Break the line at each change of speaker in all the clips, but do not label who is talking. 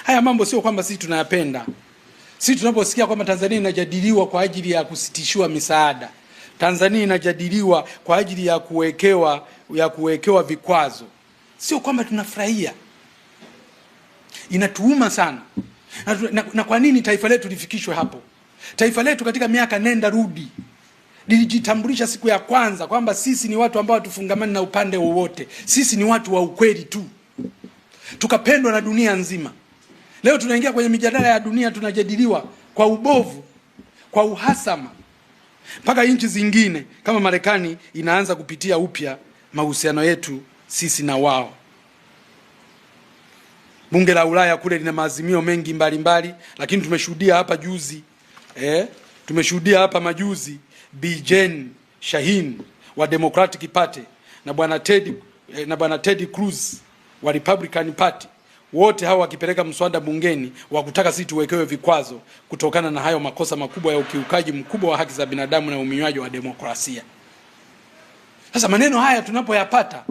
Haya mambo sio kwamba sisi tunayapenda. Sisi tunaposikia kwamba Tanzania inajadiliwa kwa ajili ya kusitishiwa misaada, Tanzania inajadiliwa kwa ajili ya kuwekewa vikwazo, sio kwamba tunafurahia. Inatuuma sana. Na kwa nini taifa letu lifikishwe hapo? Taifa letu katika miaka nenda rudi lilijitambulisha siku ya kwanza kwamba sisi ni watu ambao tufungamani na upande wowote. Sisi ni watu wa ukweli tu. Tukapendwa na dunia nzima. Leo tunaingia kwenye mijadala ya dunia, tunajadiliwa kwa ubovu, kwa uhasama. Mpaka nchi zingine kama Marekani inaanza kupitia upya mahusiano yetu sisi na wao. Bunge la Ulaya kule lina maazimio mengi mbalimbali, lakini tumeshuhudia hapa majuzi Bijen Shaheen wa Democratic Party na bwana Ted Cruz wa Republican Party, wote hao wakipeleka mswada bungeni wa kutaka sisi tuwekewe vikwazo kutokana na hayo makosa makubwa ya ukiukaji mkubwa wa haki za binadamu na uminywaji wa demokrasia. Sasa maneno haya tunapoyapata,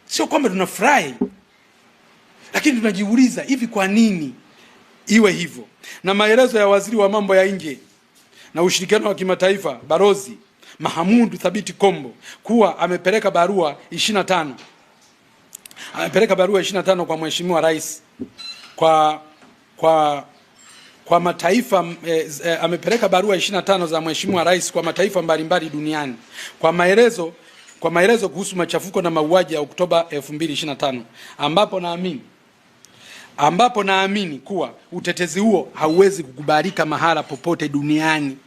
sio kwamba tunafurahi, lakini tunajiuliza, hivi kwa nini iwe hivyo? Na maelezo ya waziri wa mambo ya nje na ushirikiano wa kimataifa Balozi Mahamudu Thabiti Kombo kuwa amepeleka barua 25. Amepeleka barua 25 kwa Mheshimiwa Rais kwa mataifa amepeleka barua 25 za Mheshimiwa Rais kwa mataifa mbalimbali duniani kwa maelezo kuhusu machafuko na mauaji ya Oktoba 2025, ambapo naamini kuwa utetezi huo hauwezi kukubalika mahala popote duniani.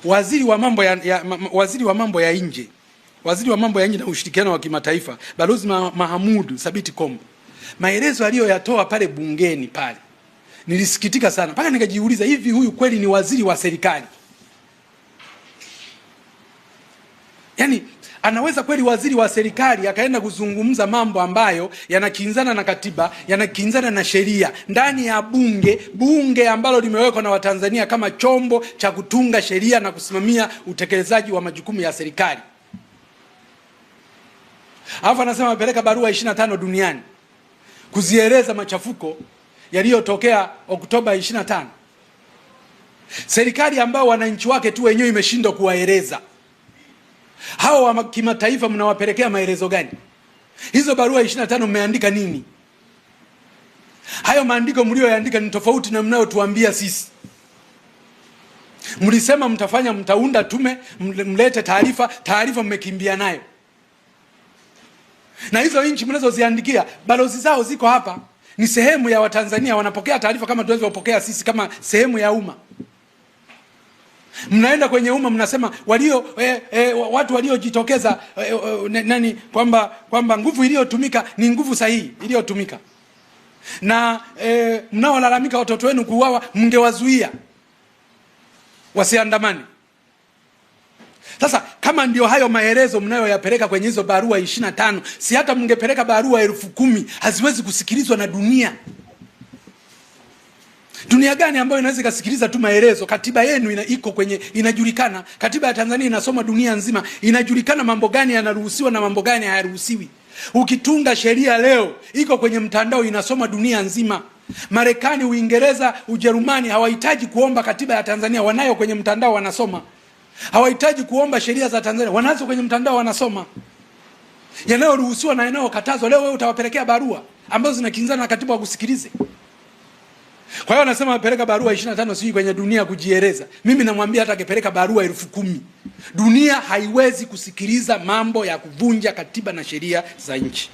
Waziri wa mambo ya nje na ushirikiano wa kimataifa Balozi Mahamudu Thabiti Kombo, maelezo aliyoyatoa pale bungeni pale, nilisikitika sana mpaka nikajiuliza, hivi huyu kweli ni waziri wa serikali? Yaani anaweza kweli waziri wa serikali akaenda kuzungumza mambo ambayo yanakinzana na katiba, yanakinzana na sheria ndani ya bunge ambalo limewekwa na Watanzania kama chombo cha kutunga sheria na kusimamia utekelezaji wa majukumu ya serikali? Alafu anasema amepeleka barua 25 duniani kuzieleza machafuko yaliyotokea Oktoba 25. Serikali ambao wananchi wake tu wenyewe imeshindwa kuwaeleza. Hao wa kimataifa mnawapelekea maelezo gani? Hizo barua 25 mmeandika nini? Hayo maandiko mlioyaandika ni tofauti na mnayotuambia sisi. Mlisema mtaunda tume, mlete taarifa mmekimbia nayo. Na hizo nchi mnazoziandikia, balozi zao ziko hapa, ni sehemu ya Watanzania, wanapokea taarifa kama tunavyopokea sisi kama sehemu ya umma. Mnaenda kwenye umma mnasema watu waliojitokeza kwamba nguvu iliyotumika ni nguvu sahihi iliyotumika. Na mnaolalamika watoto wenu kuuawa, mngewazuia wasiandamane. Sasa kama ndio hayo maelezo mnayoyapeleka kwenye hizo barua 25, si hata mngepeleka barua 10,000 haziwezi kusikilizwa na dunia? Dunia gani ambayo inaweza kusikiliza tu maelezo? Katiba yenu iko kwenye, inajulikana. Katiba ya Tanzania inasoma dunia nzima, inajulikana mambo gani yanaruhusiwa na mambo gani hayaruhusiwi. Ukitunga sheria leo iko kwenye mtandao, inasoma dunia nzima. Marekani, Uingereza, Ujerumani hawahitaji kuomba katiba ya Tanzania, wanayo kwenye mtandao wanasoma. Hawahitaji kuomba sheria za Tanzania, wanazo kwenye mtandao wanasoma. Yanayoruhusiwa na yanayokatazwa, leo wewe utawapelekea barua ambazo zinakinzana na katiba kusikilize. Kwa hiyo anasema apeleka barua 25 sisi kwenye dunia kujieleza. Mimi namwambia hata akipeleka barua 10,000, dunia haiwezi kusikiliza mambo ya kuvunja katiba na sheria za nchi.